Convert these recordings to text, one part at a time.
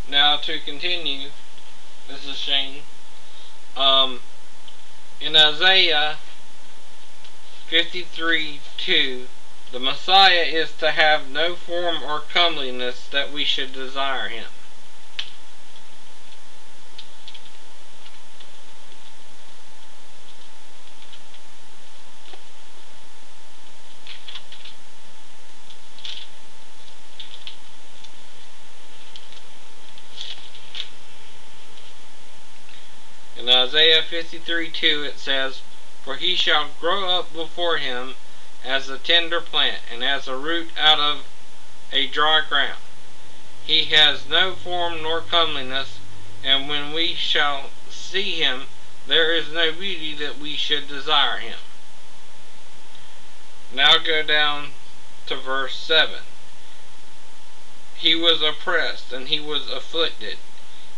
Now to continue, this is Shane. In Isaiah 53:2, the Messiah is to have no form or comeliness that we should desire him. In Isaiah 53:2 it says, "For he shall grow up before him as a tender plant, and as a root out of a dry ground. He has no form nor comeliness, and when we shall see him, there is no beauty that we should desire him." Now go down to verse 7. "He was oppressed, and he was afflicted,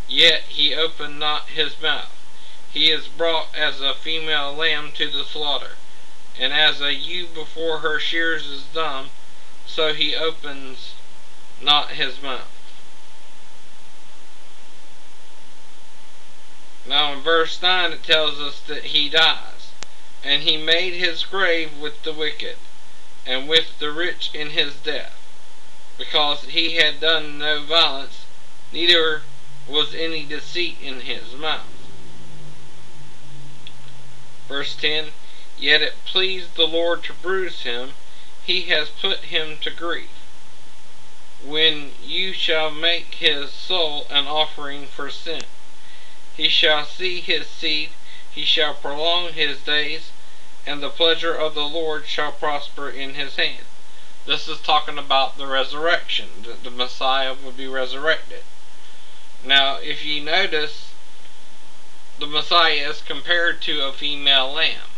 yet he opened not his mouth. He is brought as a female lamb to the slaughter, and as a ewe before her shears is dumb, so he opens not his mouth." Now in verse 9 it tells us that he dies, "And he made his grave with the wicked, and with the rich in his death, because he had done no violence, neither was any deceit in his mouth." Verse 10, "Yet it pleased the Lord to bruise him, he has put him to grief. When you shall make his soul an offering for sin, he shall see his seed, he shall prolong his days, and the pleasure of the Lord shall prosper in his hand." This is talking about the resurrection, that the Messiah would be resurrected. Now, if you notice, the Messiah is compared to a female lamb.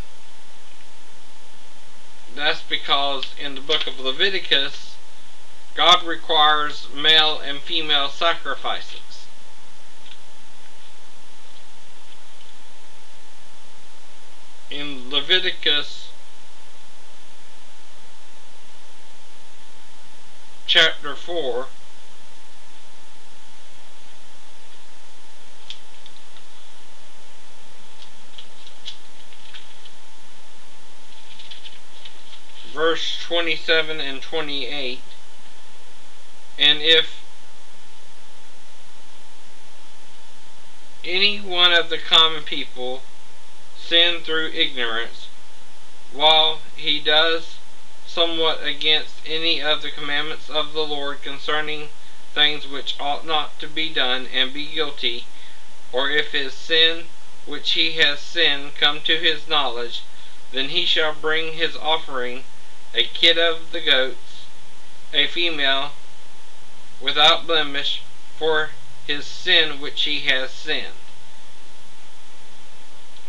That's because in the book of Leviticus, God requires male and female sacrifices. In Leviticus chapter 4, verse 27 and 28, "And if any one of the common people sin through ignorance, while he does somewhat against any of the commandments of the Lord concerning things which ought not to be done, and be guilty, or if his sin which he has sinned come to his knowledge, then he shall bring his offering, a kid of the goats, a female, without blemish, for his sin which he has sinned."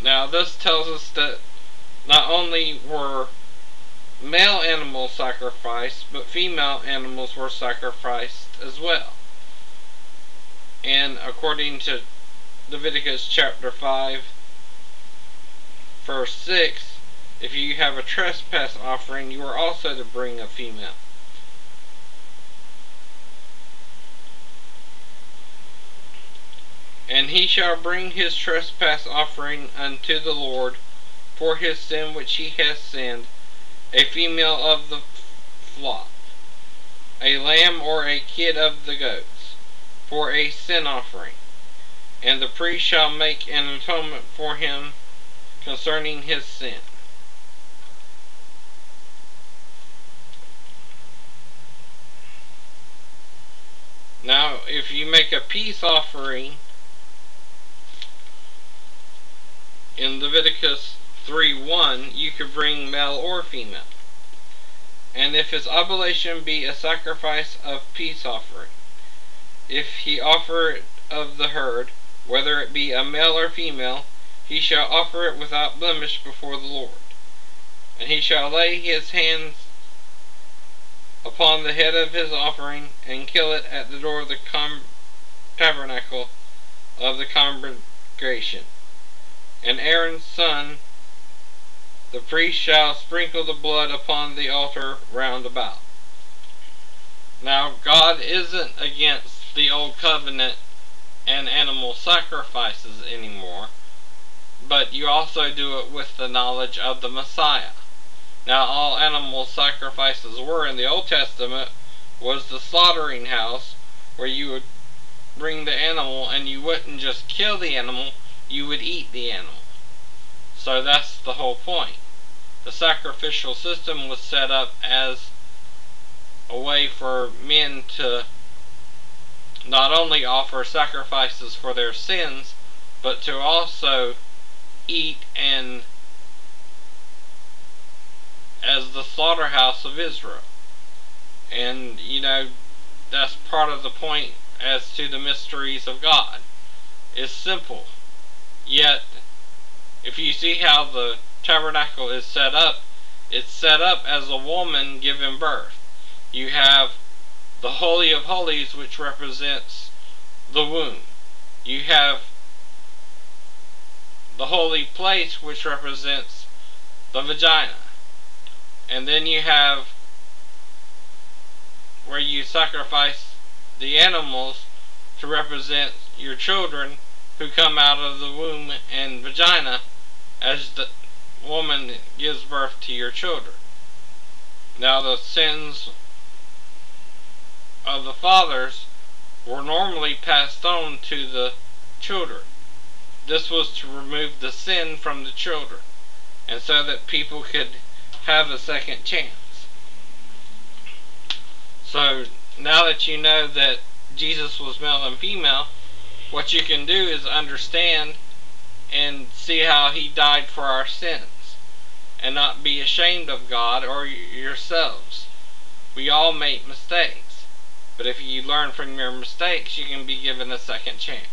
Now this tells us that not only were male animals sacrificed, but female animals were sacrificed as well. And according to Leviticus chapter 5, verse 6, if you have a trespass offering, you are also to bring a female. "And he shall bring his trespass offering unto the Lord for his sin which he has sinned, a female of the flock, a lamb or a kid of the goats, for a sin offering. And the priest shall make an atonement for him concerning his sin." Now, if you make a peace offering in Leviticus 3:1, you could bring male or female. "And if his oblation be a sacrifice of peace offering, if he offer it of the herd, whether it be a male or female, he shall offer it without blemish before the Lord. And he shall lay his hands upon the head of his offering, and kill it at the door of the tabernacle of the congregation. And Aaron's son, the priest, shall sprinkle the blood upon the altar round about." Now, God isn't against the old covenant and animal sacrifices anymore, but you also do it with the knowledge of the Messiah. Now, all animal sacrifices were in the Old Testament was the slaughtering house, where you would bring the animal and you wouldn't just kill the animal, you would eat the animal. So that's the whole point. The sacrificial system was set up as a way for men to not only offer sacrifices for their sins, but to also eat and as the slaughterhouse of Israel. And that's part of the point as to the mysteries of God. It's simple, yet if you see how the tabernacle is set up, it's set up as a woman giving birth. You have the Holy of Holies, which represents the womb. You have the holy place, which represents the vagina. And then you have where you sacrifice the animals to represent your children who come out of the womb and vagina as the woman gives birth to your children. Now, the sins of the fathers were normally passed on to the children. This was to remove the sin from the children, and so that people could have a second chance. So now that you know that Jesus was male and female, what you can do is understand and see how he died for our sins, and not be ashamed of God or yourselves. We all make mistakes, but if you learn from your mistakes, you can be given a second chance.